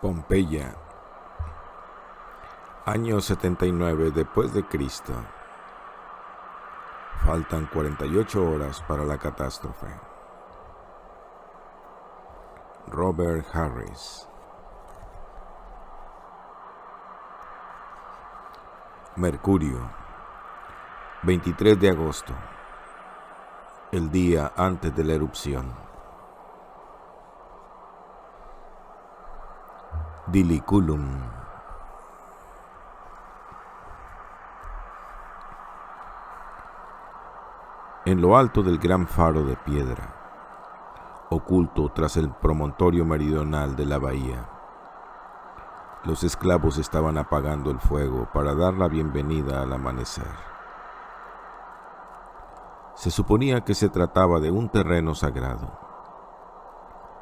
Pompeya, año 79 después de Cristo. Faltan 48 horas para la catástrofe. Robert Harris. Mercurio, 23 de agosto, el día antes de la erupción. Diliculum. En lo alto del gran faro de piedra, oculto tras el promontorio meridional de la bahía, los esclavos estaban apagando el fuego para dar la bienvenida al amanecer. Se suponía que se trataba de un terreno sagrado.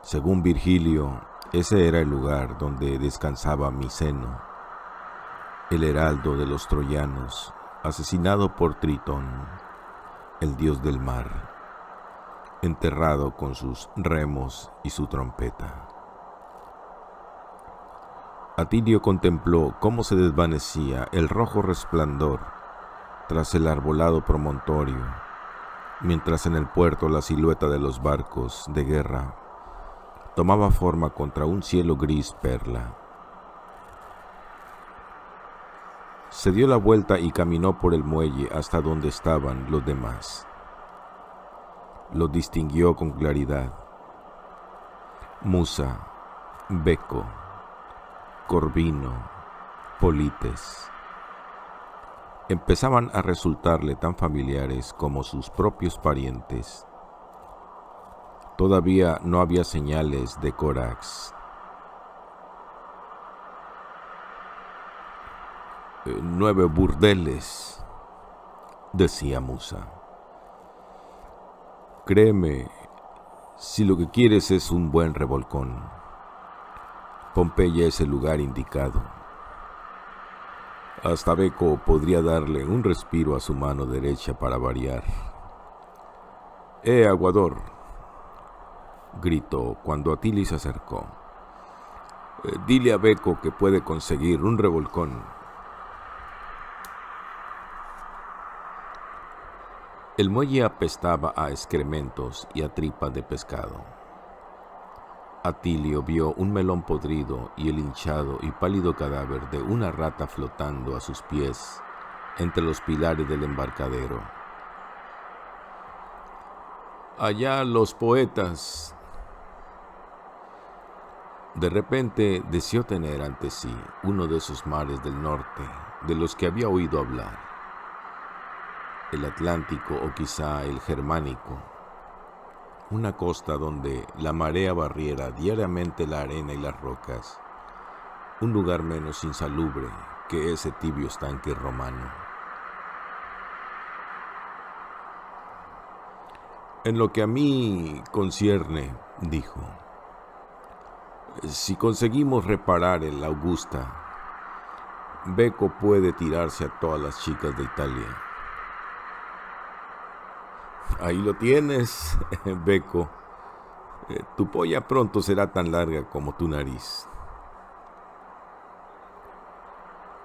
Según Virgilio, ese era el lugar donde descansaba Miceno, el heraldo de los troyanos, asesinado por Tritón, el dios del mar, enterrado con sus remos y su trompeta. Atilio contempló cómo se desvanecía el rojo resplandor tras el arbolado promontorio, mientras en el puerto la silueta de los barcos de guerra tomaba forma contra un cielo gris perla. Se dio la vuelta y caminó por el muelle hasta donde estaban los demás. Los distinguió con claridad. Musa, Beco, Corvino, Polites. Empezaban a resultarle tan familiares como sus propios parientes. Todavía no había señales de Corax. 9 burdeles, decía Musa. Créeme, si lo que quieres es un buen revolcón, Pompeya es el lugar indicado. Hasta Beco podría darle un respiro a su mano derecha para variar. Aguador, gritó cuando Atili se acercó. Dile a Beco que puede conseguir un revolcón. El muelle apestaba a excrementos y a tripas de pescado. Atilio vio un melón podrido y el hinchado y pálido cadáver de una rata flotando a sus pies entre los pilares del embarcadero. Allá los poetas. De repente deseó tener ante sí uno de esos mares del norte de los que había oído hablar. El Atlántico o quizá el Germánico. Una costa donde la marea barriera diariamente la arena y las rocas. Un lugar menos insalubre que ese tibio estanque romano. En lo que a mí concierne, dijo, si conseguimos reparar el Augusta, Beco puede tirarse a todas las chicas de Italia. Ahí lo tienes, Beco. Tu polla pronto será tan larga como tu nariz.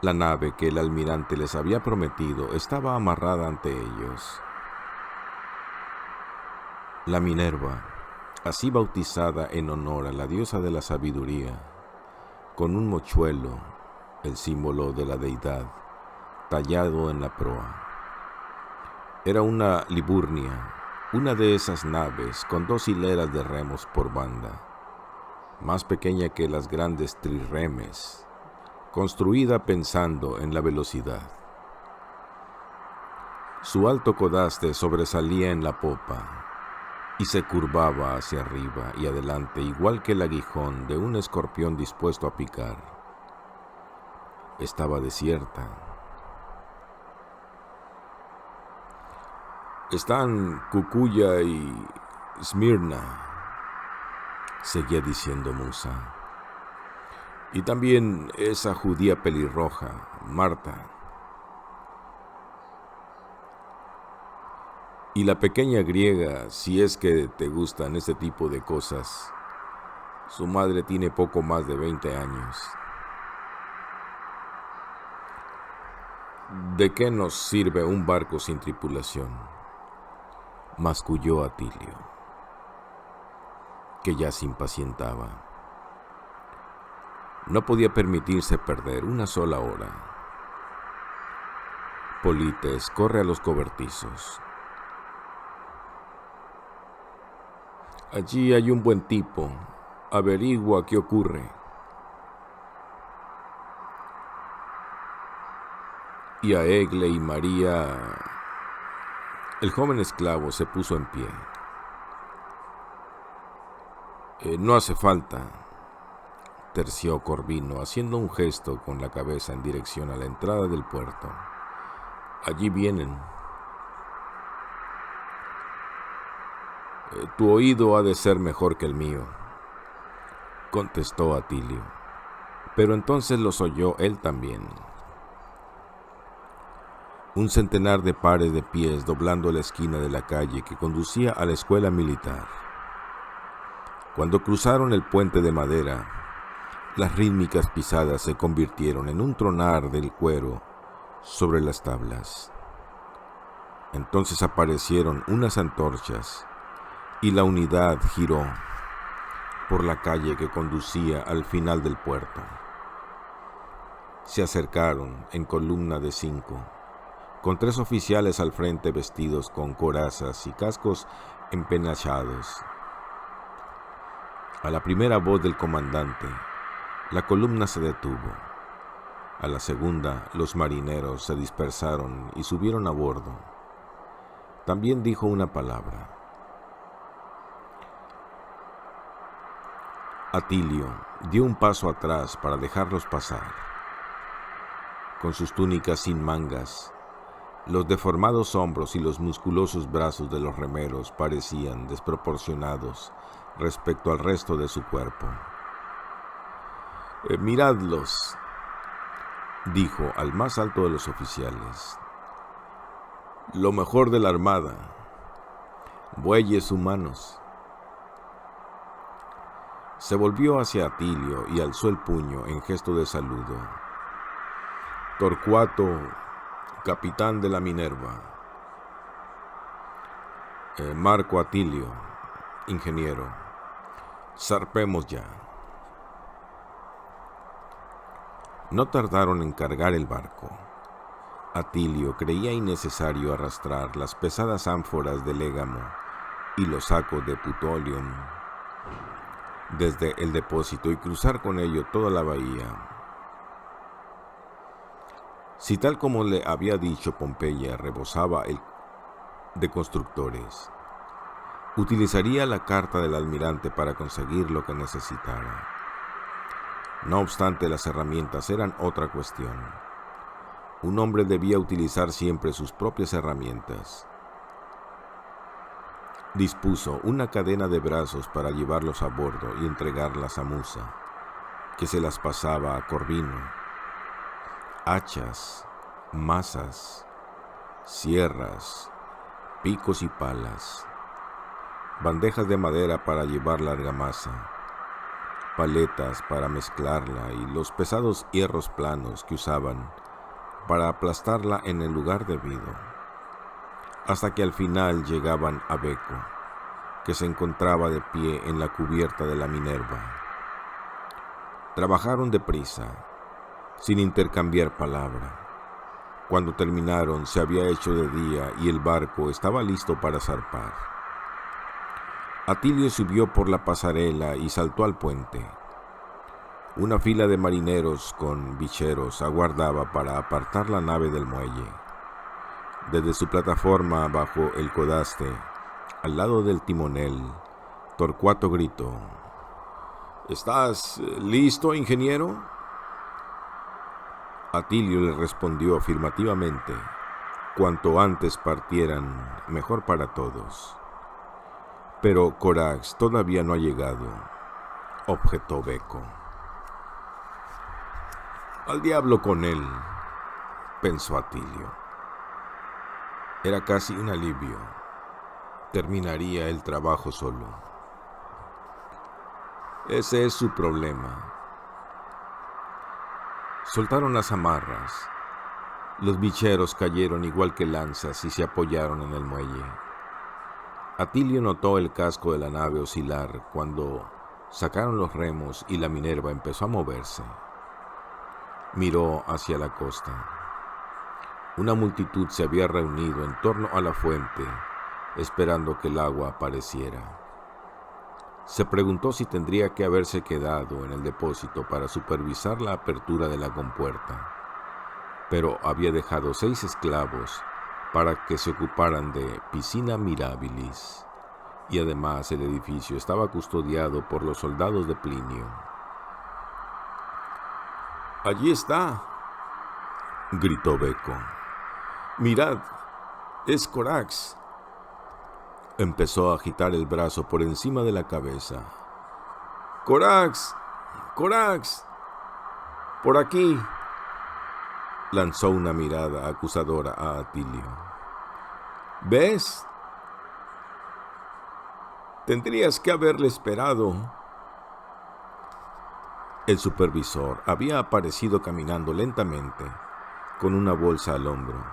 La nave que el almirante les había prometido estaba amarrada ante ellos. La Minerva, así bautizada en honor a la diosa de la sabiduría, con un mochuelo, el símbolo de la deidad, tallado en la proa. Era una Liburnia, una de esas naves con 2 hileras de remos por banda, más pequeña que las grandes trirremes, construida pensando en la velocidad. Su alto codaste sobresalía en la popa y se curvaba hacia arriba y adelante igual que el aguijón de un escorpión dispuesto a picar. Estaba desierta. Están Cucuya y Esmirna, seguía diciendo Musa. Y también esa judía pelirroja, Marta. Y la pequeña griega, si es que te gustan este tipo de cosas, Su madre tiene poco más de 20 años. ¿De qué nos sirve un barco sin tripulación?, masculló Atilio, que ya se impacientaba. No podía permitirse perder una sola hora. Polites, corre a los cobertizos. Allí hay un buen tipo. Averigua qué ocurre. Y a Egle y María... El joven esclavo se puso en pie. No hace falta, terció Corvino, haciendo un gesto con la cabeza en dirección a la entrada del puerto. Allí vienen. Tu oído ha de ser mejor que el mío, contestó Atilio, pero entonces los oyó él también. Un centenar de pares de pies doblando la esquina de la calle que conducía a la escuela militar. Cuando cruzaron el puente de madera, las rítmicas pisadas se convirtieron en un tronar del cuero sobre las tablas. Entonces aparecieron unas antorchas y la unidad giró por la calle que conducía al final del puerto. Se acercaron en columna de 5, con 3 oficiales al frente vestidos con corazas y cascos empenachados. A la primera voz del comandante, la columna se detuvo. A la segunda, los marineros se dispersaron y subieron a bordo. También dijo una palabra. Atilio dio un paso atrás para dejarlos pasar. Con sus túnicas sin mangas, los deformados hombros y los musculosos brazos de los remeros parecían desproporcionados respecto al resto de su cuerpo. Miradlos, dijo al más alto de los oficiales. Lo mejor de la armada, bueyes humanos. Se volvió hacia Atilio y alzó el puño en gesto de saludo. Torcuato, capitán de la Minerva. Marco Atilio, ingeniero. Zarpemos ya. No tardaron en cargar el barco. Atilio creía innecesario arrastrar las pesadas ánforas de légamo y los sacos de plutonio desde el depósito y cruzar con ello toda la bahía. Si tal como le había dicho Pompeya rebosaba de constructores, utilizaría la carta del almirante para conseguir lo que necesitara. No obstante, las herramientas eran otra cuestión. Un hombre debía utilizar siempre sus propias herramientas. Dispuso una cadena de brazos para llevarlos a bordo y entregarlas a Musa, que se las pasaba a Corvino. Hachas, mazas, sierras, picos y palas, bandejas de madera para llevar la argamasa, paletas para mezclarla y los pesados hierros planos que usaban para aplastarla en el lugar debido, hasta que al final llegaban a Beco, que se encontraba de pie en la cubierta de la Minerva. Trabajaron deprisa, sin intercambiar palabra. Cuando terminaron se había hecho de día y el barco estaba listo para zarpar. Atilio subió por la pasarela y saltó al puente. Una fila de marineros con bicheros aguardaba para apartar la nave del muelle. Desde su plataforma bajo el codaste, al lado del timonel, Torcuato gritó: ¿Estás listo, ingeniero? Atilio le respondió afirmativamente. Cuanto antes partieran, mejor para todos. Pero Corax todavía no ha llegado, objetó Beco. Al diablo con él, pensó Atilio. Era casi un alivio. Terminaría el trabajo solo. Ese es su problema. Soltaron las amarras. Los bicheros cayeron igual que lanzas y se apoyaron en el muelle. Atilio notó el casco de la nave oscilar cuando sacaron los remos y la Minerva empezó a moverse. Miró hacia la costa. Una multitud se había reunido en torno a la fuente, esperando que el agua apareciera. Se preguntó si tendría que haberse quedado en el depósito para supervisar la apertura de la compuerta, pero había dejado 6 esclavos para que se ocuparan de Piscina Mirabilis, y además el edificio estaba custodiado por los soldados de Plinio. «¡Allí está!», gritó Beco. «¡Mirad! ¡Es Corax!». Empezó a agitar el brazo por encima de la cabeza. «¡Corax! ¡Corax! ¡Por aquí!». Lanzó una mirada acusadora a Atilio. «¿Ves? Tendrías que haberle esperado». El supervisor había aparecido caminando lentamente, con una bolsa al hombro,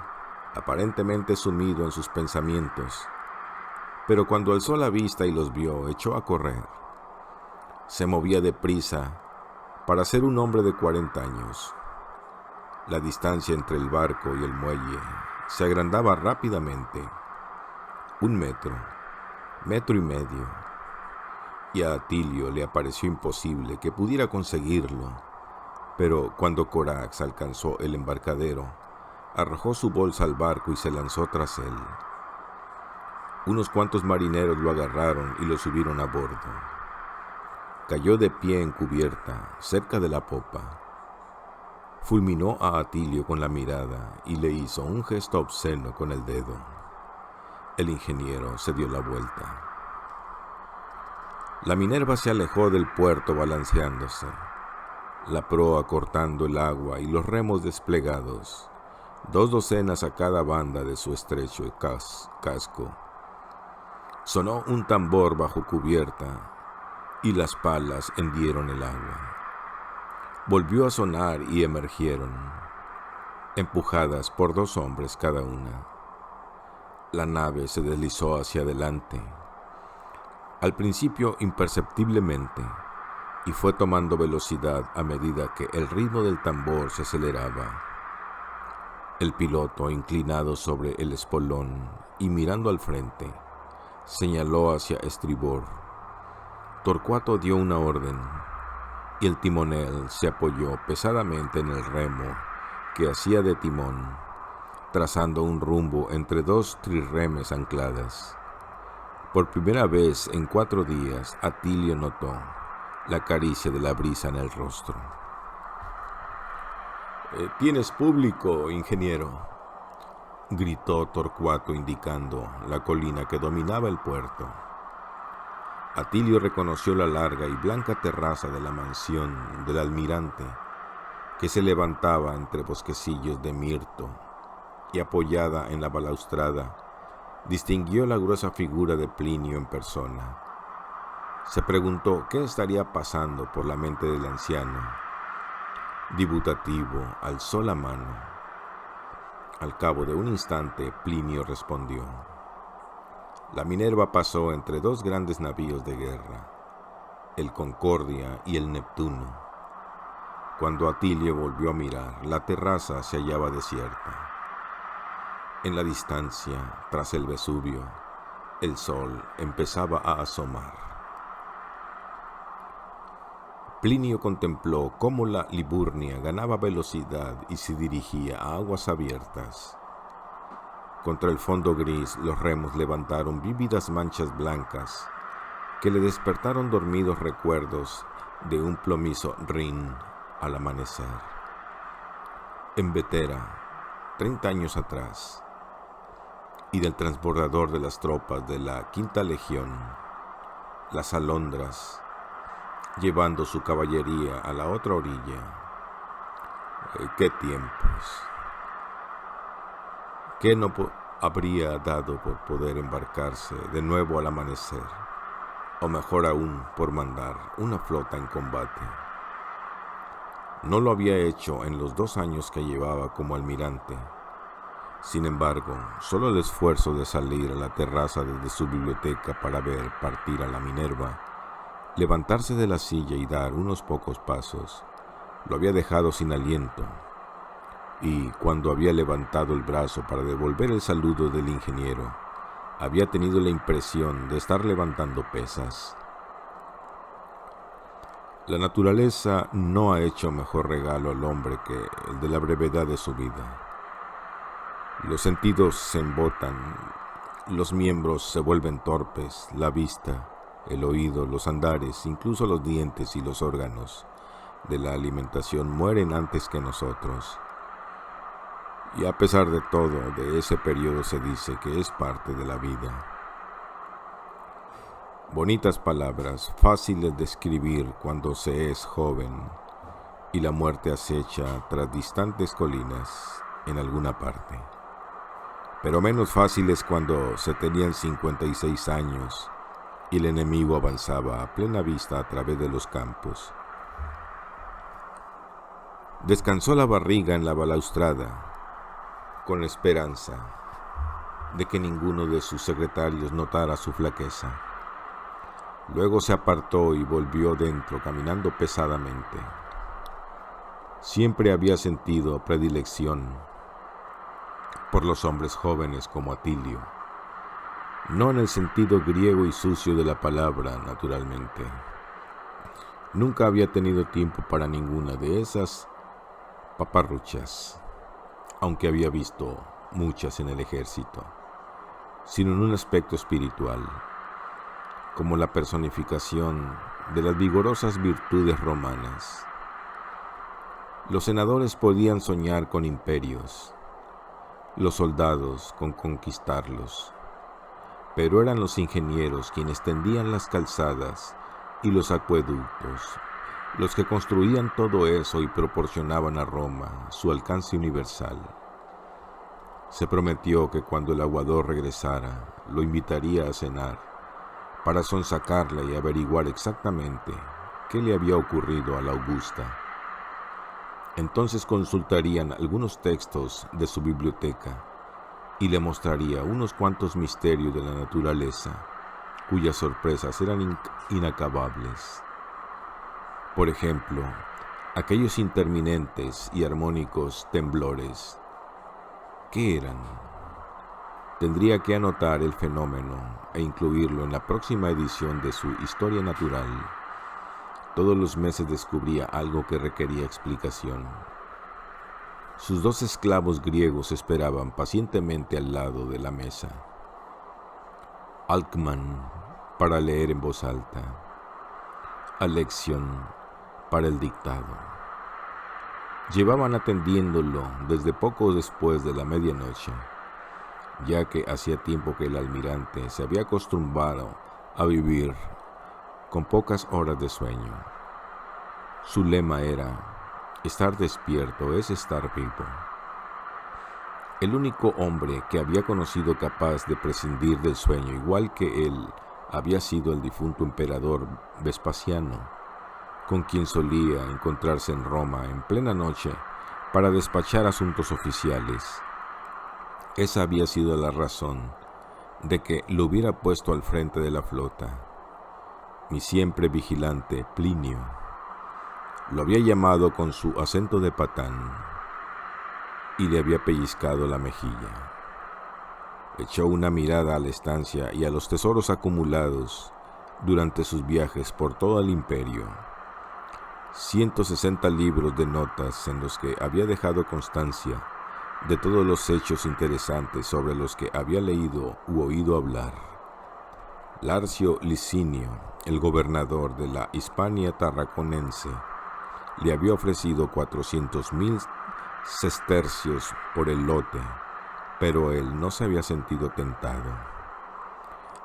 aparentemente sumido en sus pensamientos, pero cuando alzó la vista y los vio, echó a correr. Se movía deprisa para ser un hombre de 40 años. La distancia entre el barco y el muelle se agrandaba rápidamente. 1 metro, 1,5 metros. Y a Atilio le pareció imposible que pudiera conseguirlo. Pero cuando Corax alcanzó el embarcadero, arrojó su bolsa al barco y se lanzó tras él. Unos cuantos marineros lo agarraron y lo subieron a bordo. Cayó de pie en cubierta, cerca de la popa. Fulminó a Atilio con la mirada y le hizo un gesto obsceno con el dedo. El ingeniero se dio la vuelta. La Minerva se alejó del puerto balanceándose, la proa cortando el agua y los remos desplegados, 2 docenas a cada banda de su estrecho casco. Sonó un tambor bajo cubierta y las palas hendieron el agua. Volvió a sonar y emergieron, empujadas por 2 hombres cada una. La nave se deslizó hacia adelante, al principio imperceptiblemente, y fue tomando velocidad a medida que el ritmo del tambor se aceleraba. El piloto, inclinado sobre el espolón y mirando al frente, señaló hacia estribor. Torcuato dio una orden, y el timonel se apoyó pesadamente en el remo que hacía de timón, trazando un rumbo entre 2 trirremes ancladas. Por primera vez en 4 días, Atilio notó la caricia de la brisa en el rostro. «¿Tienes público, ingeniero?», gritó Torcuato indicando la colina que dominaba el puerto. Atilio reconoció la larga y blanca terraza de la mansión del almirante, que se levantaba entre bosquecillos de mirto, y apoyada en la balaustrada, distinguió la gruesa figura de Plinio en persona. Se preguntó qué estaría pasando por la mente del anciano. Dubitativo, alzó la mano. Al cabo de un instante, Plinio respondió. La Minerva pasó entre 2 grandes navíos de guerra, el Concordia y el Neptuno. Cuando Atilio volvió a mirar, la terraza se hallaba desierta. En la distancia, tras el Vesubio, el sol empezaba a asomar. Plinio contempló cómo la Liburnia ganaba velocidad y se dirigía a aguas abiertas. Contra el fondo gris, los remos levantaron vívidas manchas blancas que le despertaron dormidos recuerdos de un plomizo Rin al amanecer. En Vetera, 30 años atrás, y del transbordador de las tropas de la Quinta Legión, las alondras, llevando su caballería a la otra orilla. ¡Qué tiempos! ¿Qué no habría dado por poder embarcarse de nuevo al amanecer? o mejor aún, por mandar una flota en combate. No lo había hecho en los 2 años que llevaba como almirante. Sin embargo, solo el esfuerzo de salir a la terraza desde su biblioteca para ver partir a la Minerva, levantarse de la silla y dar unos pocos pasos, lo había dejado sin aliento, y cuando había levantado el brazo para devolver el saludo del ingeniero, había tenido la impresión de estar levantando pesas. La naturaleza no ha hecho mejor regalo al hombre que el de la brevedad de su vida. Los sentidos se embotan, los miembros se vuelven torpes, la vista, el oído, los andares, incluso los dientes y los órganos de la alimentación mueren antes que nosotros. Y a pesar de todo, de ese periodo se dice que es parte de la vida. Bonitas palabras, fáciles de escribir cuando se es joven y la muerte acecha tras distantes colinas en alguna parte. Pero menos fáciles cuando se tenían 56 años y el enemigo avanzaba a plena vista a través de los campos. Descansó la barriga en la balaustrada, con la esperanza de que ninguno de sus secretarios notara su flaqueza. Luego se apartó y volvió dentro caminando pesadamente. Siempre había sentido predilección por los hombres jóvenes como Atilio, no en el sentido griego y sucio de la palabra, naturalmente. Nunca había tenido tiempo para ninguna de esas paparruchas, aunque había visto muchas en el ejército, sino en un aspecto espiritual, como la personificación de las vigorosas virtudes romanas. Los senadores podían soñar con imperios, los soldados con conquistarlos, pero eran los ingenieros quienes tendían las calzadas y los acueductos, los que construían todo eso y proporcionaban a Roma su alcance universal. Se prometió que cuando el aguador regresara, lo invitaría a cenar para sonsacarle y averiguar exactamente qué le había ocurrido a la Augusta. Entonces consultarían algunos textos de su biblioteca y le mostraría unos cuantos misterios de la naturaleza, cuyas sorpresas eran inacabables. Por ejemplo, aquellos interminentes y armónicos temblores. ¿Qué eran? Tendría que anotar el fenómeno e incluirlo en la próxima edición de su Historia Natural. Todos los meses descubría algo que requería explicación. Sus 2 esclavos griegos esperaban pacientemente al lado de la mesa. Alcman para leer en voz alta, Alexion para el dictado. Llevaban atendiéndolo desde poco después de la medianoche, ya que hacía tiempo que el almirante se había acostumbrado a vivir con pocas horas de sueño. Su lema era: estar despierto es estar vivo. El único hombre que había conocido capaz de prescindir del sueño, igual que él, había sido el difunto emperador Vespasiano, con quien solía encontrarse en Roma en plena noche para despachar asuntos oficiales. Esa había sido la razón de que lo hubiera puesto al frente de la flota. Mi siempre vigilante Plinio lo había llamado con su acento de patán y le había pellizcado la mejilla. Echó una mirada a la estancia y a los tesoros acumulados durante sus viajes por todo el imperio. 160 libros de notas en los que había dejado constancia de todos los hechos interesantes sobre los que había leído u oído hablar. Larcio Licinio, el gobernador de la Hispania tarraconense, le había ofrecido 400,000 sestercios por el lote, pero él no se había sentido tentado.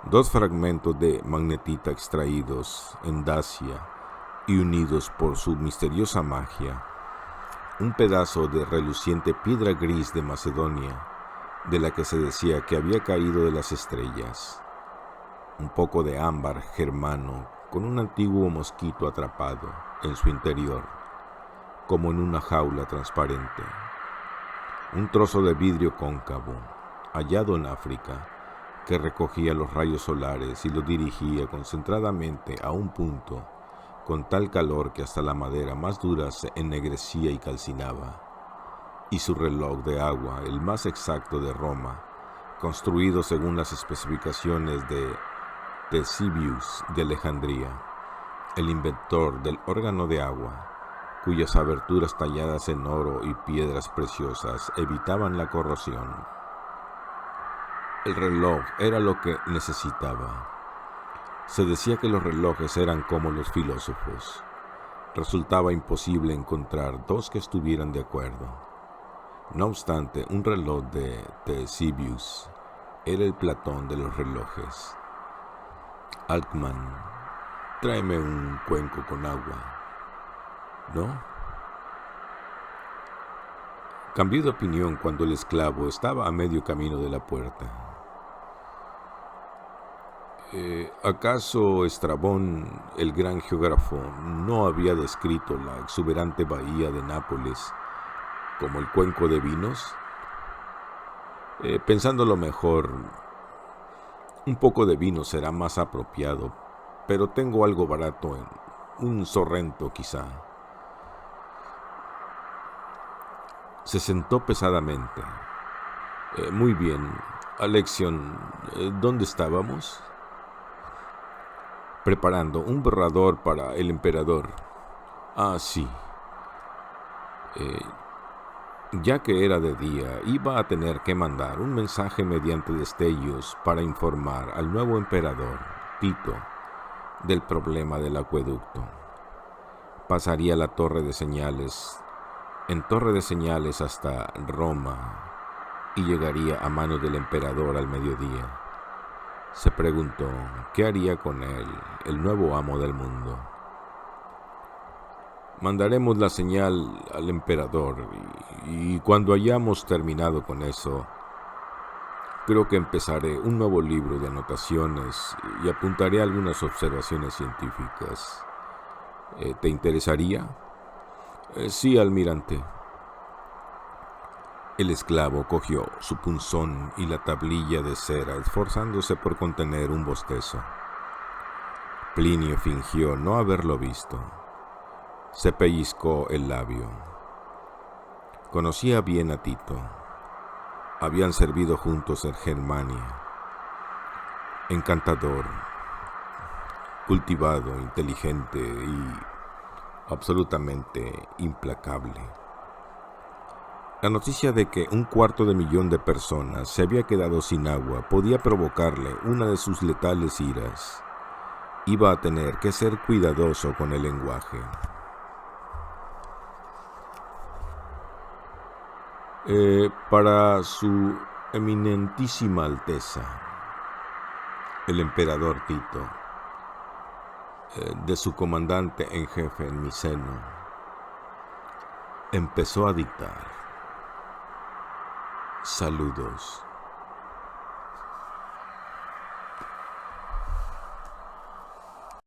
2 fragmentos de magnetita extraídos en Dacia y unidos por su misteriosa magia, un pedazo de reluciente piedra gris de Macedonia, de la que se decía que había caído de las estrellas. un poco de ámbar germano con un antiguo mosquito atrapado en su interior, como en una jaula transparente, un trozo de vidrio cóncavo, hallado en África, que recogía los rayos solares y los dirigía concentradamente a un punto con tal calor que hasta la madera más dura se ennegrecía y calcinaba, y su reloj de agua, el más exacto de Roma, construido según las especificaciones de Ctesibius de Alejandría, el inventor del órgano de agua, cuyas aberturas talladas en oro y piedras preciosas evitaban la corrosión. El reloj era lo que necesitaba. Se decía que los relojes eran como los filósofos. Resultaba imposible encontrar dos que estuvieran de acuerdo. No obstante, un reloj de Ctesibius era el Platón de los relojes. Alcman, tráeme un cuenco con agua. ¿No? Cambió de opinión cuando el esclavo estaba a medio camino de la puerta. ¿Acaso Estrabón, el gran geógrafo, no había descrito la exuberante bahía de Nápoles como el cuenco de vinos? Pensándolo mejor, un poco de vino será más apropiado, pero tengo algo barato en un sorrento quizá. Se sentó pesadamente. Muy bien, Alexion, ¿dónde estábamos? Preparando un borrador para el emperador. Ah, sí. Ya que era de día, iba a tener que mandar un mensaje mediante destellos para informar al nuevo emperador, Tito, del problema del acueducto. Pasaría la torre de señales, en torre de señales hasta Roma, y llegaría a manos del emperador al mediodía. Se preguntó qué haría con él, el nuevo amo del mundo. Mandaremos la señal al emperador y cuando hayamos terminado con eso, creo que empezaré un nuevo libro de anotaciones y apuntaré algunas observaciones científicas. ¿Te interesaría? Sí, almirante. El esclavo cogió su punzón y la tablilla de cera, esforzándose por contener un bostezo. Plinio fingió no haberlo visto. Se pellizcó el labio. Conocía bien a Tito. Habían servido juntos en Germania. Encantador, cultivado, inteligente y absolutamente implacable. La noticia de que 250,000 de personas se había quedado sin agua podía provocarle una de sus letales iras. Iba a tener que ser cuidadoso con el lenguaje. Para su eminentísima alteza, el emperador Tito, de su comandante en jefe en Miceno, empezó a dictar. Saludos.